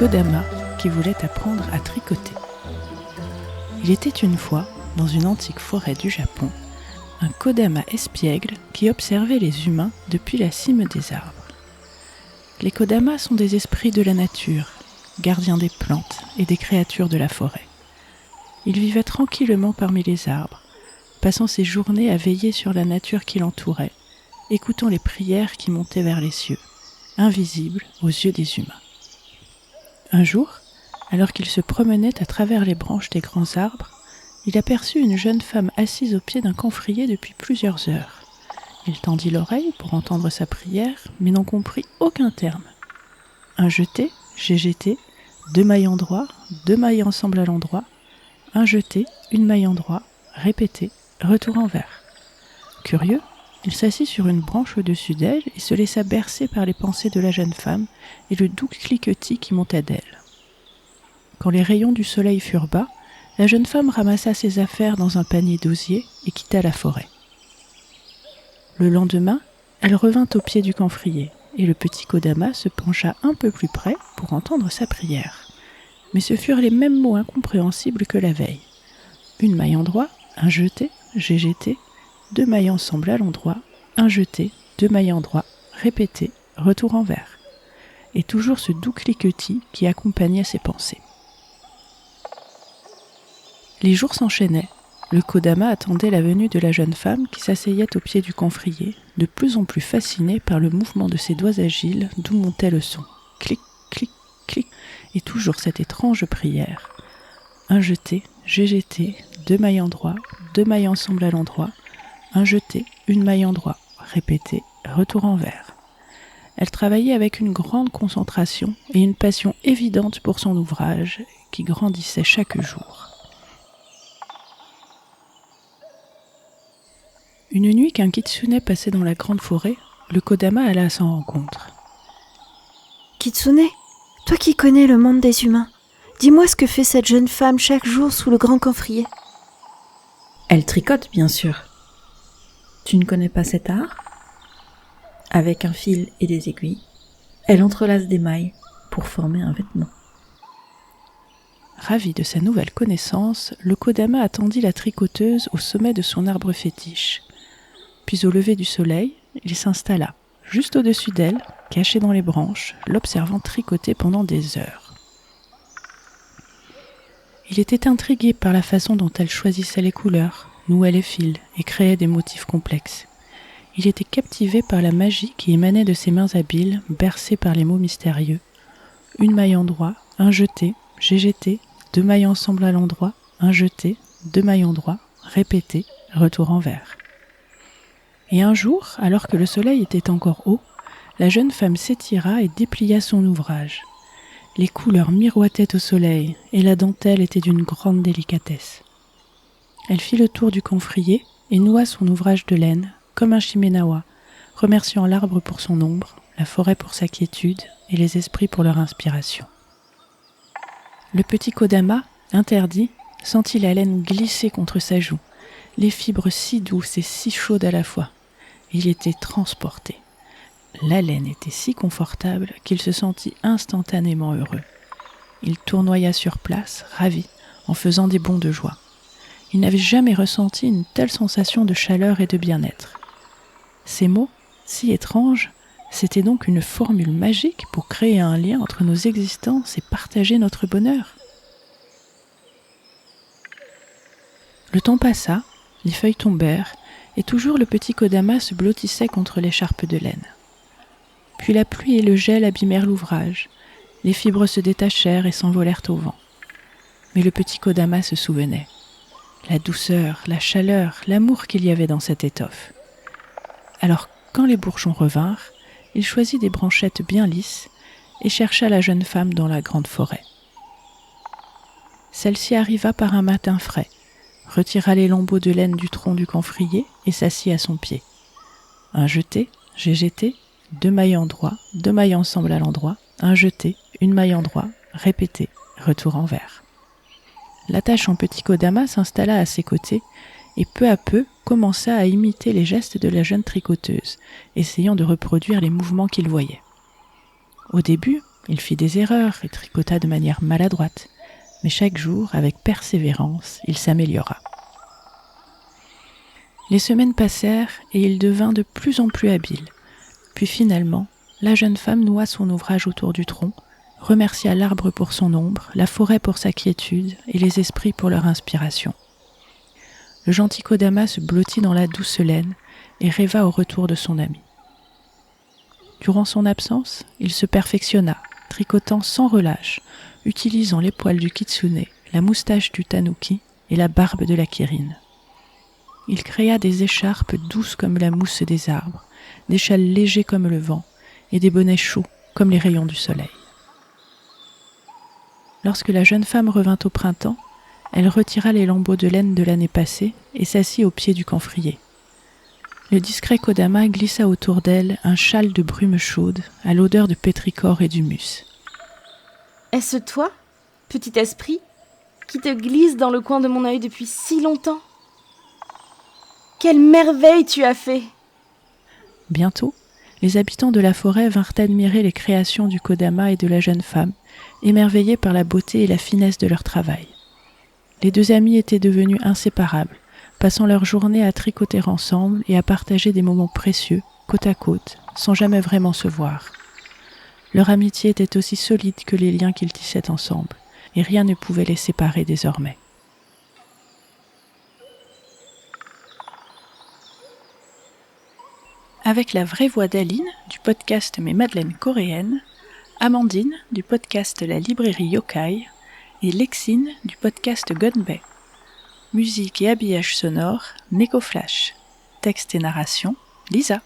Kodama qui voulait apprendre à tricoter. Il était une fois, dans une antique forêt du Japon, un Kodama espiègle qui observait les humains depuis la cime des arbres. Les Kodamas sont des esprits de la nature, gardiens des plantes et des créatures de la forêt. Il vivait tranquillement parmi les arbres, passant ses journées à veiller sur la nature qui l'entourait, écoutant les prières qui montaient vers les cieux, invisibles aux yeux des humains. Un jour, alors qu'il se promenait à travers les branches des grands arbres, il aperçut une jeune femme assise au pied d'un camphrier depuis plusieurs heures. Il tendit l'oreille pour entendre sa prière, mais n'en comprit aucun terme. Un jeté, j'ai jeté, 2 mailles endroit, 2 mailles ensemble à l'endroit, un jeté, 1 maille endroit, répété, retour envers. Curieux, il s'assit sur une branche au-dessus d'elle et se laissa bercer par les pensées de la jeune femme et le doux cliquetis qui montait d'elle. Quand les rayons du soleil furent bas, la jeune femme ramassa ses affaires dans un panier d'osier et quitta la forêt. Le lendemain, elle revint au pied du camphrier et le petit Kodama se pencha un peu plus près pour entendre sa prière. Mais ce furent les mêmes mots incompréhensibles que la veille. 1 maille endroit, un jeté, j'ai jeté, 2 mailles ensemble à l'endroit, un jeté, 2 mailles endroit, répété, retour envers. Et toujours ce doux cliquetis qui accompagnait ses pensées. Les jours s'enchaînaient. Le Kodama attendait la venue de la jeune femme qui s'asseyait au pied du camphrier, de plus en plus fasciné par le mouvement de ses doigts agiles d'où montait le son. Clic, clic, clic, et toujours cette étrange prière. Un jeté, j'ai jeté, 2 mailles endroit, 2 mailles ensemble à l'endroit, un jeté, 1 maille endroit, répété, retour envers. Elle travaillait avec une grande concentration et une passion évidente pour son ouvrage qui grandissait chaque jour. Une nuit qu'un kitsune passait dans la grande forêt, le Kodama alla à son rencontre. « Kitsune, toi qui connais le monde des humains, dis-moi ce que fait cette jeune femme chaque jour sous le grand camphrier. » « Elle tricote, bien sûr. Tu ne connais pas cet art ? Avec un fil et des aiguilles, elle entrelace des mailles pour former un vêtement. » Ravi de sa nouvelle connaissance, le Kodama attendit la tricoteuse au sommet de son arbre fétiche. Puis au lever du soleil, il s'installa, juste au-dessus d'elle, caché dans les branches, l'observant tricoter pendant des heures. Il était intrigué par la façon dont elle choisissait les couleurs, nouait les fils et créait des motifs complexes. Il était captivé par la magie qui émanait de ses mains habiles, bercées par les mots mystérieux. 1 maille endroit, un jeté, j'ai jeté, 2 mailles ensemble à l'endroit, un jeté, 2 mailles endroit, répété, retour envers. Et un jour, alors que le soleil était encore haut, la jeune femme s'étira et déplia son ouvrage. Les couleurs miroitaient au soleil et la dentelle était d'une grande délicatesse. Elle fit le tour du camphrier et noua son ouvrage de laine, comme un shimenawa, remerciant l'arbre pour son ombre, la forêt pour sa quiétude et les esprits pour leur inspiration. Le petit Kodama, interdit, sentit la laine glisser contre sa joue, les fibres si douces et si chaudes à la fois. Il était transporté. La laine était si confortable qu'il se sentit instantanément heureux. Il tournoya sur place, ravi, en faisant des bonds de joie. Il n'avait jamais ressenti une telle sensation de chaleur et de bien-être. Ces mots, si étranges, c'était donc une formule magique pour créer un lien entre nos existences et partager notre bonheur. Le temps passa, les feuilles tombèrent, et toujours le petit Kodama se blottissait contre l'écharpe de laine. Puis la pluie et le gel abîmèrent l'ouvrage, les fibres se détachèrent et s'envolèrent au vent. Mais le petit Kodama se souvenait. La douceur, la chaleur, l'amour qu'il y avait dans cette étoffe. Alors, quand les bourgeons revinrent, il choisit des branchettes bien lisses et chercha la jeune femme dans la grande forêt. Celle-ci arriva par un matin frais, retira les lambeaux de laine du tronc du camphrier et s'assit à son pied. Un jeté, j'ai jeté, 2 mailles endroit, 2 mailles ensemble à l'endroit, un jeté, 1 maille endroit, répété, retour envers. L'attachant petit Kodama s'installa à ses côtés et peu à peu commença à imiter les gestes de la jeune tricoteuse, essayant de reproduire les mouvements qu'il voyait. Au début, Il fit des erreurs et tricota de manière maladroite, mais chaque jour, avec persévérance, il s'améliora. Les semaines passèrent et il devint de plus en plus habile. Puis finalement, la jeune femme noua son ouvrage autour du tronc, remercia l'arbre pour son ombre, la forêt pour sa quiétude et les esprits pour leur inspiration. Le gentil Kodama se blottit dans la douce laine et rêva au retour de son ami. Durant son absence, il se perfectionna, tricotant sans relâche, utilisant les poils du kitsune, la moustache du tanuki et la barbe de la kirine. Il créa des écharpes douces comme la mousse des arbres, des châles légers comme le vent et des bonnets chauds comme les rayons du soleil. Lorsque la jeune femme revint au printemps, elle retira les lambeaux de laine de l'année passée et s'assit au pied du camphrier. Le discret Kodama glissa autour d'elle un châle de brume chaude à l'odeur de pétrichor et d'humus. « Est-ce toi, petit esprit, qui te glisse dans le coin de mon œil depuis si longtemps ? Quelle merveille tu as fait !» Bientôt, les habitants de la forêt vinrent admirer les créations du Kodama et de la jeune femme, émerveillés par la beauté et la finesse de leur travail. Les deux amis étaient devenus inséparables, passant leur journée à tricoter ensemble et à partager des moments précieux, côte à côte, sans jamais vraiment se voir. Leur amitié était aussi solide que les liens qu'ils tissaient ensemble, et rien ne pouvait les séparer désormais. Avec la vraie voix d'Aline, du podcast Mes Madeleines coréennes, Amandine, du podcast La Librairie Yokai, et Lexine, du podcast Gunbay. Musique et habillage sonore, Neko Flash. Texte et narration, Lisa.